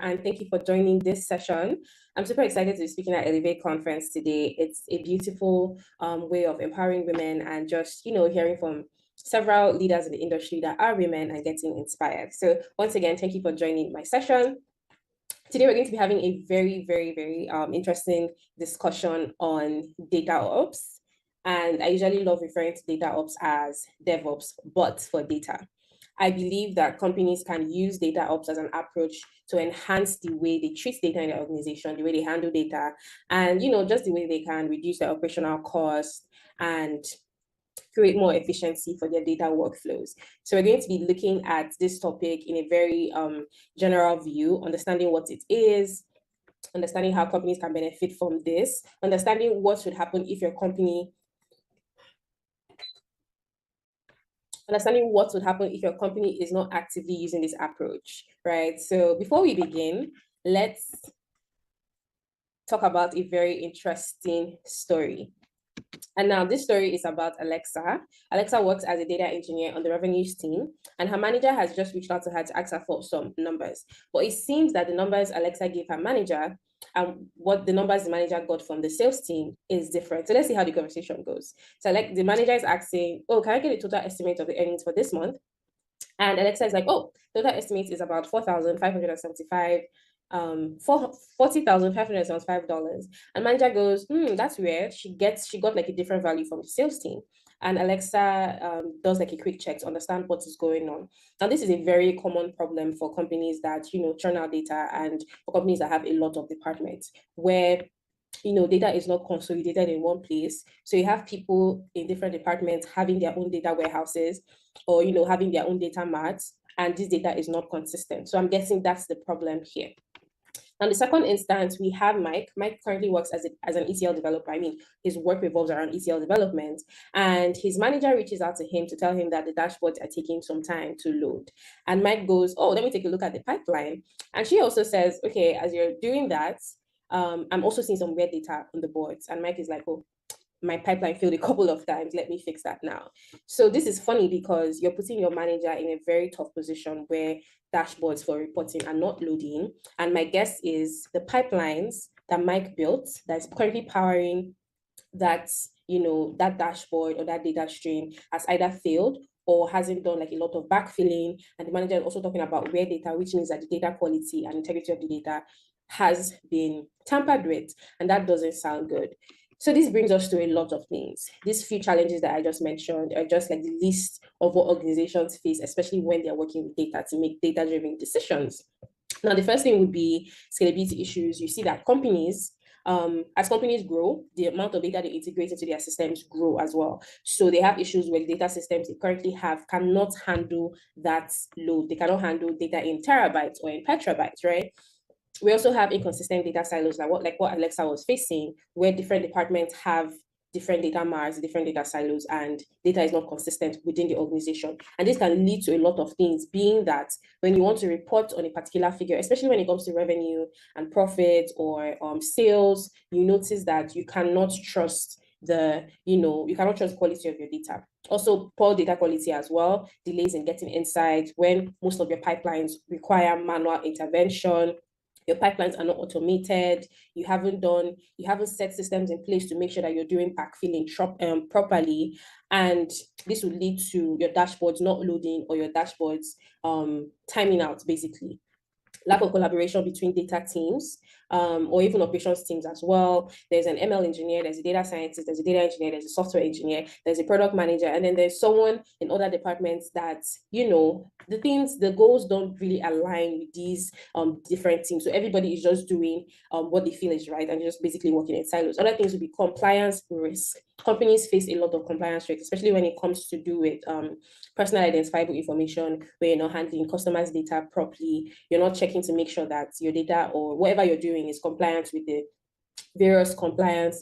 and thank you for joining this session. I'm super excited to be speaking at Elevate Conference today. It's a beautiful way of empowering women and just, hearing from several leaders in the industry that are women and getting inspired. So once again, thank you for joining my session. Today, we're going to be having a very, very, very interesting discussion on DataOps. And I usually love referring to DataOps as DevOps, but for data. I believe that companies can use DataOps as an approach to enhance the way they treat data in their organization, the way they handle data, and just the way they can reduce their operational costs and create more efficiency for their data workflows. So we're going to be looking at this topic in a very general view, understanding what it is, understanding how companies can benefit from this, understanding what should happen if your company is not actively using this approach, right? So before we begin, let's talk about a very interesting story. And now this story is about Alexa. Alexa works as a data engineer on the revenues team, and her manager has just reached out to her to ask her for some numbers. But it seems that the numbers Alexa gave her manager and what the numbers the manager got from the sales team is different. So let's see how the conversation goes. So like the manager is asking, oh, can I get a total estimate of the earnings for this month? And Alexa is like, oh, total estimate is about $4,575 for $40,575. And manager goes, that's weird. She got like a different value from the sales team. And Alexa does like a quick check to understand what is going on. Now, this is a very common problem for companies that, churn out data, and for companies that have a lot of departments where data is not consolidated in one place. So you have people in different departments having their own data warehouses or, having their own data marts, and this data is not consistent. So I'm guessing that's the problem here. Now, the second instance, we have Mike. Mike currently works as an ETL developer. I mean, his work revolves around ETL development, and his manager reaches out to him to tell him that the dashboards are taking some time to load. And Mike goes, oh, let me take a look at the pipeline. And she also says, okay, as you're doing that, I'm also seeing some weird data on the boards. And Mike is like, oh, my pipeline failed a couple of times. Let me fix that now. So this is funny because you're putting your manager in a very tough position where dashboards for reporting are not loading. And my guess is the pipelines that Mike built that is currently powering that, that dashboard or that data stream has either failed or hasn't done like a lot of backfilling. And the manager is also talking about rare data, which means that the data quality and integrity of the data has been tampered with, and that doesn't sound good. So this brings us to a lot of things. These few challenges that I just mentioned are just like the list of what organizations face, especially when they're working with data to make data-driven decisions. Now, the first thing would be scalability issues. You see that companies, as companies grow, the amount of data they integrate into their systems grow as well. So they have issues where the data systems they currently have cannot handle that load. They cannot handle data in terabytes or in petabytes, right? We also have inconsistent data silos, like what Alexa was facing, where different departments have different data marts, different data silos, and data is not consistent within the organization. And this can lead to a lot of things, being that when you want to report on a particular figure, especially when it comes to revenue and profit or sales, you notice that you cannot trust you cannot trust the quality of your data. Also, poor data quality as well, delays in getting insights when most of your pipelines require manual intervention. Your pipelines are not automated, you haven't set systems in place to make sure that you're doing backfilling properly, and this will lead to your dashboards not loading or your dashboards timing out, basically. Lack of collaboration between data teams or even operations teams as well. There's an ML engineer, there's a data scientist, there's a data engineer, there's a software engineer, there's a product manager, and then there's someone in other departments that, the goals don't really align with these different teams. So everybody is just doing what they feel is right and just basically working in silos. Other things would be compliance risk. Companies face a lot of compliance risks, especially when it comes to do with personal identifiable information, where you're not handling customers' data properly, you're not checking to make sure that your data or whatever you're doing is compliant with the various compliance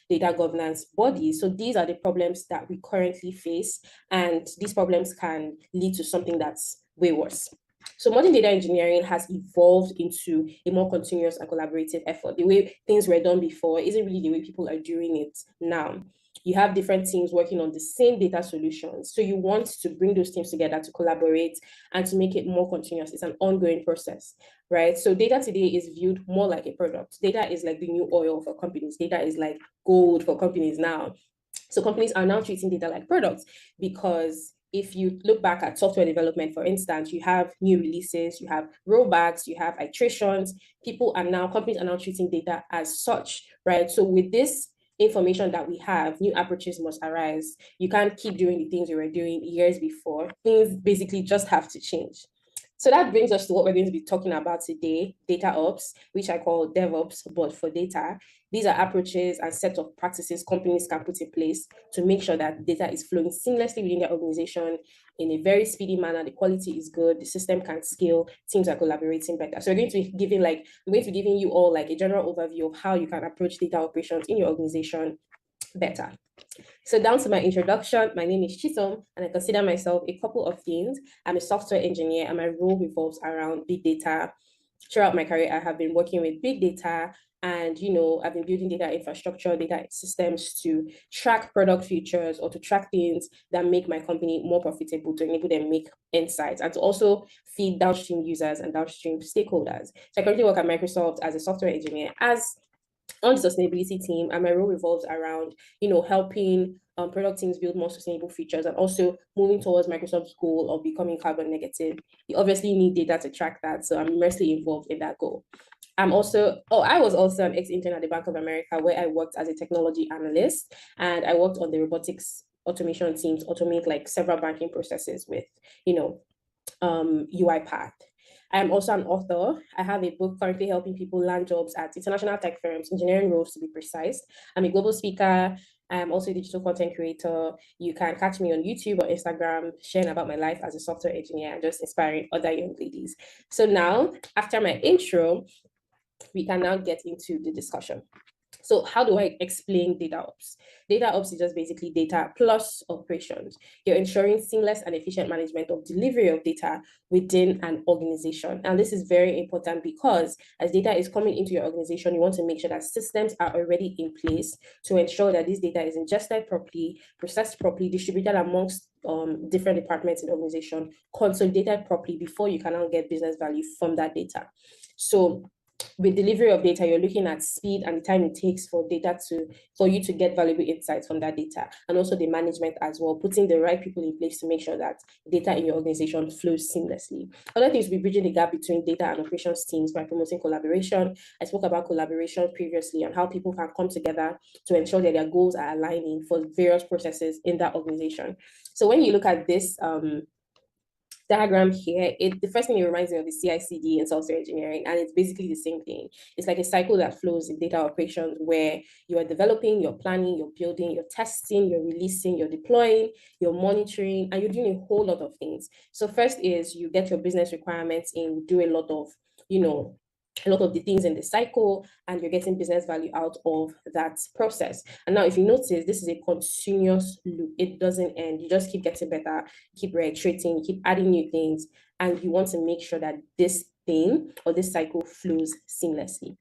data governance bodies. So these are the problems that we currently face, and these problems can lead to something that's way worse. So modern data engineering has evolved into a more continuous and collaborative effort. The way things were done before isn't really the way people are doing it now. you have different teams working on the same data solutions. So you want to bring those teams together to collaborate and to make it more continuous. It's an ongoing process, right? So data today is viewed more like a product. Data is like the new oil for companies. Data is like gold for companies now. So companies are now treating data like products, because if you look back at software development, for instance, you have new releases, you have rollbacks, you have iterations. Companies are now treating data as such, right? So with this information that we have, new approaches must arise. You can't keep doing the things you were doing years before. Things basically just have to change. So that brings us to what we're going to be talking about today, DataOps, which I call DevOps, but for data. These are approaches and sets of practices companies can put in place to make sure that data is flowing seamlessly within their organization in a very speedy manner. The quality is good, the system can scale, teams are collaborating better. So we're going to be giving you all like a general overview of how you can approach data operations in your organization better. So down to my introduction, my name is Chisom, and I consider myself a couple of things. I'm a software engineer, and my role revolves around big data. Throughout my career, I have been working with big data, and I've been building data infrastructure, data systems to track product features or to track things that make my company more profitable, to enable them make insights, and to also feed downstream users and downstream stakeholders. So I currently work at Microsoft as a software engineer, as on the sustainability team, and my role revolves around helping product teams build more sustainable features and also moving towards Microsoft's goal of becoming carbon negative. You obviously need data to track that, so I'm immensely involved in that goal. I was also an ex-intern at the Bank of America, where I worked as a technology analyst, and I worked on the robotics automation team to automate like several banking processes with UiPath. I am also an author. I have a book currently helping people land jobs at international tech firms, engineering roles to be precise. I'm a global speaker. I'm also a digital content creator. You can catch me on YouTube or Instagram, sharing about my life as a software engineer and just inspiring other young ladies. So now, after my intro, we can now get into the discussion. So how do I explain DataOps? DataOps is just basically data plus operations. You're ensuring seamless and efficient management of delivery of data within an organization. And this is very important because as data is coming into your organization, you want to make sure that systems are already in place to ensure that this data is ingested properly, processed properly, distributed amongst different departments in the organization, consolidated properly before you can now get business value from that data. So with delivery of data, you're looking at speed and the time it takes for you to get valuable insights from that data, and also the management as well, putting the right people in place to make sure that data in your organization flows seamlessly. Other things will be bridging the gap between data and operations teams by promoting collaboration. I spoke about collaboration previously and how people can come together to ensure that their goals are aligning for various processes in that organization. So when you look at this diagram here, the first thing it reminds me of is CI/CD in software engineering, and it's basically the same thing. It's like a cycle that flows in data operations where you are developing, you're planning, you're building, you're testing, you're releasing, you're deploying, you're monitoring, and you're doing a whole lot of things. So first is you get your business requirements in, do a lot of the things in the cycle, and you're getting business value out of that process. And now if you notice, this is a continuous loop. It doesn't end. You just keep getting better, keep reiterating, you keep adding new things, and you want to make sure that this thing or this cycle flows seamlessly.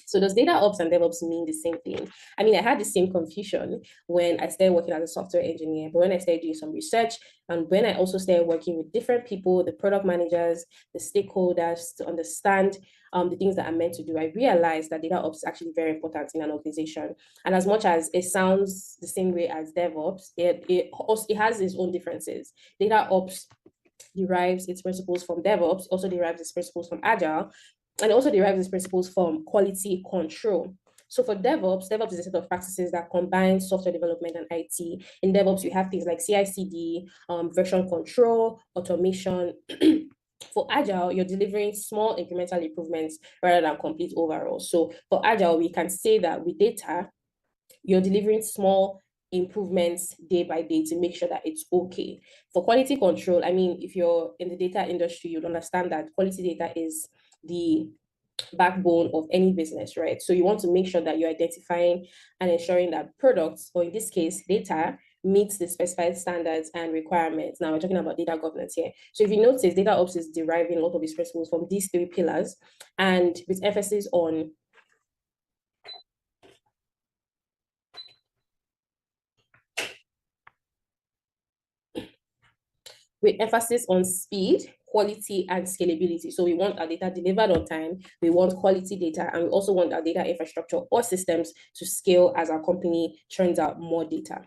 So does DataOps and DevOps mean the same thing? I mean, I had the same confusion when I started working as a software engineer, but when I started doing some research and when I also started working with different people, the product managers, the stakeholders, to understand the things that I'm meant to do, I realized that DataOps is actually very important in an organization. And as much as it sounds the same way as DevOps, it has its own differences. DataOps derives its principles from DevOps, also derives its principles from Agile, and it also derives its principles from quality control. So for DevOps is a set of practices that combine software development and IT. In DevOps, you have things like CI/CD, version control, automation. For Agile, you're delivering small incremental improvements rather than complete overhauls. So for Agile, we can say that with data, you're delivering small improvements day by day to make sure that it's okay. For quality control, I mean, if you're in the data industry, you'd understand that quality data is the backbone of any business, right? So you want to make sure that you're identifying and ensuring that products, or in this case, data, meets the specified standards and requirements. Now we're talking about data governance here. So if you notice, DataOps is deriving a lot of its principles from these three pillars, and with emphasis on with emphasis on speed, quality, and scalability. So we want our data delivered on time, we want quality data, and we also want our data infrastructure or systems to scale as our company churns out more data.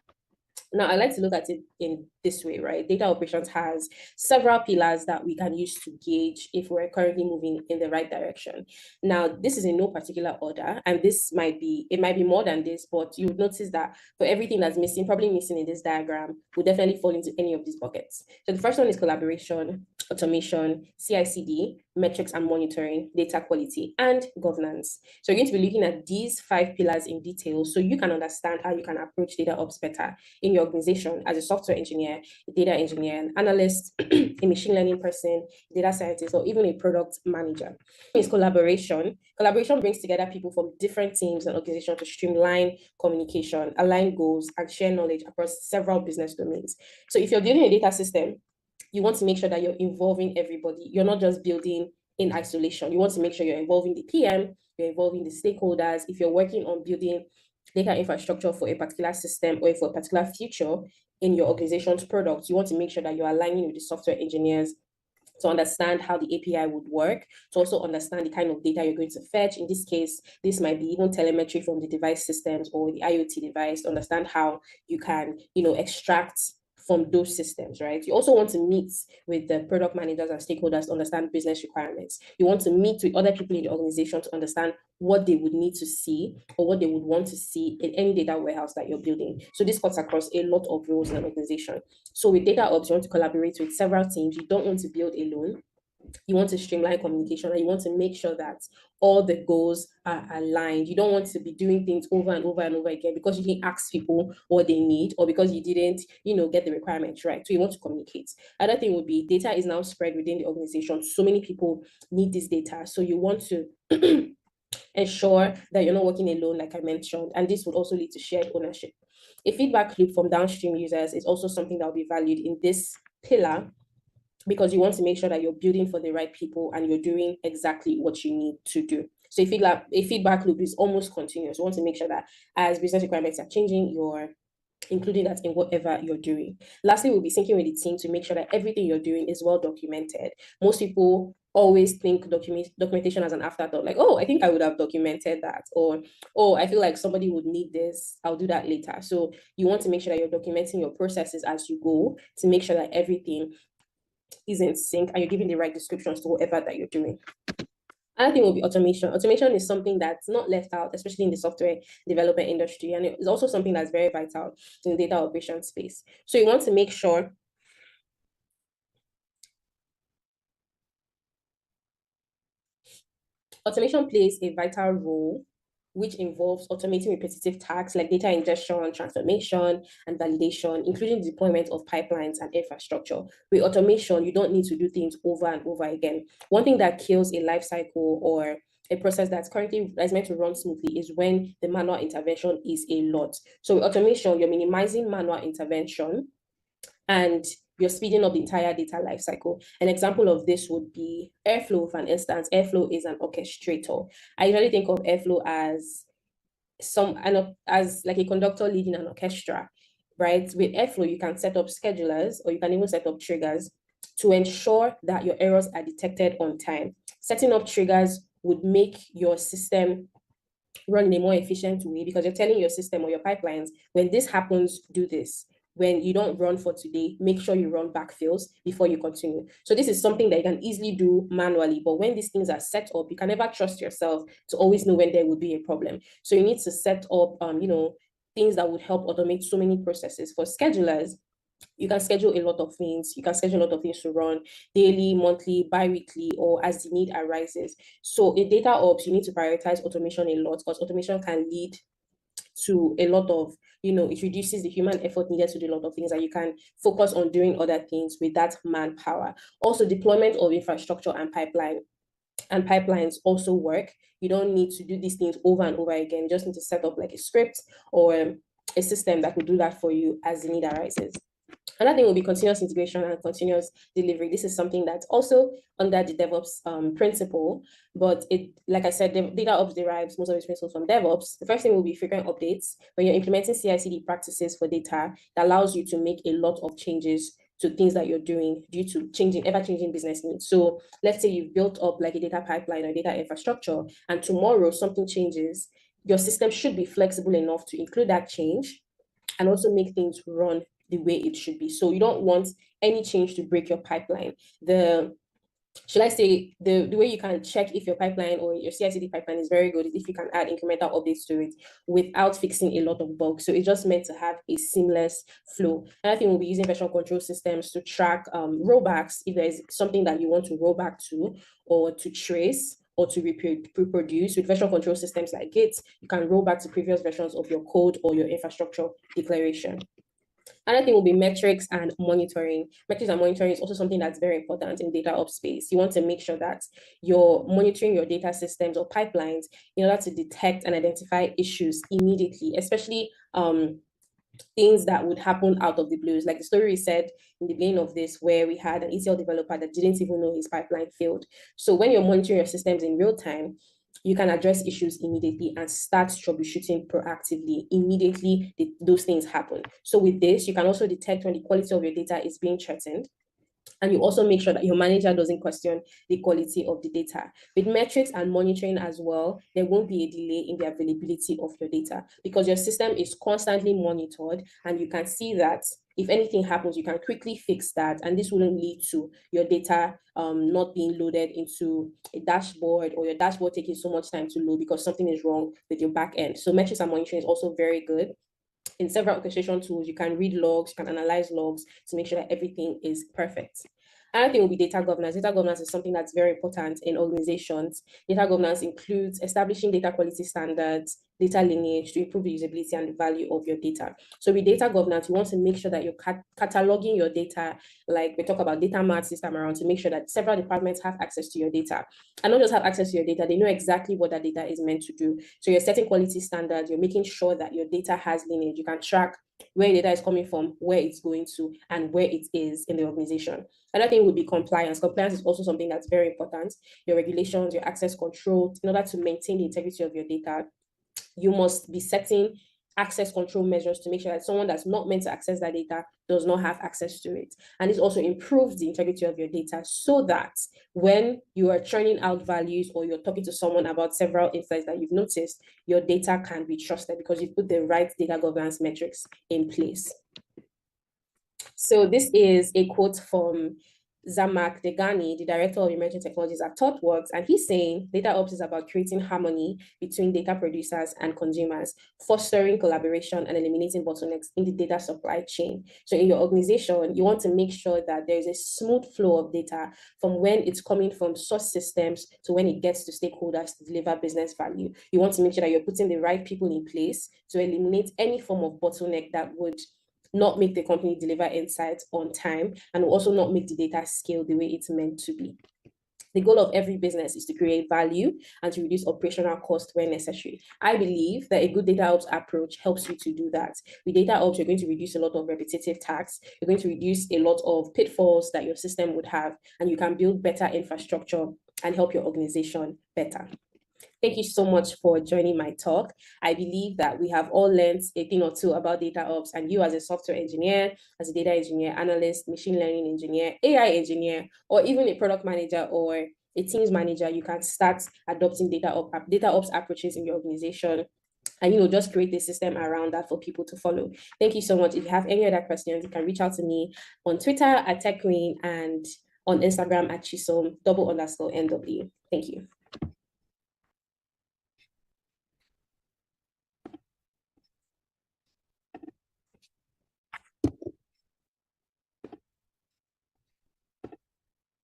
Now, I like to look at it in this way, right? Data operations has several pillars that we can use to gauge if we're currently moving in the right direction. Now, this is in no particular order, and it might be more than this, but you would notice that for everything that's missing, probably missing in this diagram, will definitely fall into any of these buckets. So the first one is collaboration, automation, CI/CD, metrics and monitoring, data quality, and governance. So you're going to be looking at these 5 pillars in detail so you can understand how you can approach data ops better in your organization as a software engineer, a data engineer, an analyst, a machine learning person, data scientist, or even a product manager. Is collaboration. Collaboration brings together people from different teams and organizations to streamline communication, align goals, and share knowledge across several business domains. So if you're building a data system, you want to make sure that you're involving everybody. You're not just building in isolation. You want to make sure you're involving the PM, you're involving the stakeholders. If you're working on building data infrastructure for a particular system or for a particular feature in your organization's product, you want to make sure that you're aligning with the software engineers to understand how the API would work, to also understand the kind of data you're going to fetch. In this case, this might be even telemetry from the device systems or the IoT device, to understand how you can, extract from those systems, right? You also want to meet with the product managers and stakeholders to understand business requirements. You want to meet with other people in the organization to understand what they would need to see or what they would want to see in any data warehouse that you're building. So this cuts across a lot of roles in an organization. So with DataOps, you want to collaborate with several teams. You don't want to build alone. You want to streamline communication, and you want to make sure that all the goals are aligned. You don't want to be doing things over and over and over again because you didn't ask people what they need or because you didn't, get the requirements right. So you want to communicate. Another thing would be data is now spread within the organization. So many people need this data. So you want to ensure that you're not working alone, like I mentioned, and this would also lead to shared ownership. A feedback loop from downstream users is also something that will be valued in this pillar, because you want to make sure that you're building for the right people and you're doing exactly what you need to do. So a feedback loop is almost continuous. You want to make sure that as business requirements are changing, you're including that in whatever you're doing. Lastly, we'll be syncing with the team to make sure that everything you're doing is well documented. Most people always think documentation as an afterthought, like, oh, I think I would have documented that, or, oh, I feel like somebody would need this, I'll do that later. So you want to make sure that you're documenting your processes as you go to make sure that everything is in sync and you're giving the right descriptions to whatever that you're doing. Another thing will be automation. Automation is something that's not left out, especially in the software development industry. And it's also something that's very vital in the data operation space. So you want to make sure automation plays a vital role, which involves automating repetitive tasks like data ingestion, transformation, and validation, including the deployment of pipelines and infrastructure. With automation, you don't need to do things over and over again. One thing that kills a life cycle or a process that's meant to run smoothly is when the manual intervention is a lot. So with automation, you're minimizing manual intervention and you're speeding up the entire data lifecycle. An example of this would be Airflow, for instance. Airflow is an orchestrator. I usually think of Airflow as like a conductor leading an orchestra, right? With Airflow, you can set up schedulers or you can even set up triggers to ensure that your errors are detected on time. Setting up triggers would make your system run in a more efficient way because you're telling your system or your pipelines, when this happens, do this. When you don't run for today, make sure you run backfills before you continue. So this is something that you can easily do manually, but when these things are set up, you can never trust yourself to always know when there would be a problem. So you need to set up, things that would help automate so many processes. For schedulers, you can schedule a lot of things. You can schedule a lot of things to run daily, monthly, bi-weekly, or as the need arises. So in DataOps, you need to prioritize automation a lot because automation can lead to a lot of, it reduces the human effort needed to do a lot of things, and you can focus on doing other things with that manpower. Also, deployment of infrastructure and pipelines also work. You don't need to do these things over and over again. You just need to set up like a script or a system that will do that for you as the need arises. Another thing will be continuous integration and continuous delivery. This is something that's also under the DevOps principle, but like I said, DataOps derives most of its principles from DevOps. The first thing will be frequent updates. When you're implementing CI/CD practices for data, that allows you to make a lot of changes to things that you're doing due to ever-changing business needs. So let's say you've built up like a data pipeline or data infrastructure, and tomorrow something changes, your system should be flexible enough to include that change and also make things run the way it should be. So you don't want any change to break your pipeline. Should I say, the way you can check if your pipeline or your CI/CD pipeline is very good is if you can add incremental updates to it without fixing a lot of bugs. So it's just meant to have a seamless flow. Another thing, we'll be using version control systems to track rollbacks if there's something that you want to roll back to, or to trace, or to reproduce. With version control systems like Git, you can roll back to previous versions of your code or your infrastructure declaration. Another thing will be metrics and monitoring. Metrics and monitoring is also something that's very important in DataOps space. You want to make sure that you're monitoring your data systems or pipelines in order to detect and identify issues immediately, especially things that would happen out of the blues. Like the story we said in the beginning of this, where we had an ETL developer that didn't even know his pipeline failed. So when you're monitoring your systems in real time, you can address issues immediately and start troubleshooting proactively. Immediately, those things happen. So with this, you can also detect when the quality of your data is being threatened. And you also make sure that your manager doesn't question the quality of the data. With metrics and monitoring as well, there won't be a delay in the availability of your data because your system is constantly monitored, and you can see that if anything happens, you can quickly fix that, and this wouldn't lead to your data not being loaded into a dashboard, or your dashboard taking so much time to load because something is wrong with your back end. So metrics and monitoring is also very good. In several orchestration tools, you can read logs, you can analyze logs to make sure that everything is perfect. Another thing will be data governance. Data governance is something that's very important in organizations. Data governance includes establishing data quality standards, data lineage to improve the usability and the value of your data. So with data governance, you want to make sure that you're cataloging your data, like we talk about data mart this time around, to make sure that several departments have access to your data. And not just have access to your data, they know exactly what that data is meant to do. So you're setting quality standards, you're making sure that your data has lineage. You can track where data is coming from, where it's going to, and where it is in the organization. Another thing would be compliance. Compliance is also something that's very important. Your regulations, your access control, in order to maintain the integrity of your data, you must be setting access control measures to make sure that someone that's not meant to access that data does not have access to it. And this also improves the integrity of your data, so that when you are churning out values or you're talking to someone about several insights that you've noticed, your data can be trusted because you've put the right data governance metrics in place. So this is a quote from Zhamak Dehghani, the director of emerging technologies at ThoughtWorks, and he's saying DataOps is about creating harmony between data producers and consumers, fostering collaboration and eliminating bottlenecks in the data supply chain. So in your organization, you want to make sure that there is a smooth flow of data from when it's coming from source systems to when it gets to stakeholders to deliver business value. You want to make sure that you're putting the right people in place to eliminate any form of bottleneck that would not make the company deliver insights on time, and will also not make the data scale the way it's meant to be. The goal of every business is to create value and to reduce operational cost where necessary. I believe that a good DataOps approach helps you to do that. With DataOps, you're going to reduce a lot of repetitive tasks. You're going to reduce a lot of pitfalls that your system would have, and you can build better infrastructure and help your organization better. Thank you so much for joining my talk. I believe that we have all learned a thing or two about DataOps, and you as a software engineer, as a data engineer, analyst, machine learning engineer, AI engineer, or even a product manager or a teams manager, you can start adopting DataOps approaches in your organization, and just create a system around that for people to follow. Thank you so much. If you have any other questions, you can reach out to me on Twitter at TechQueen and on Instagram at Chisom _NW. Thank you.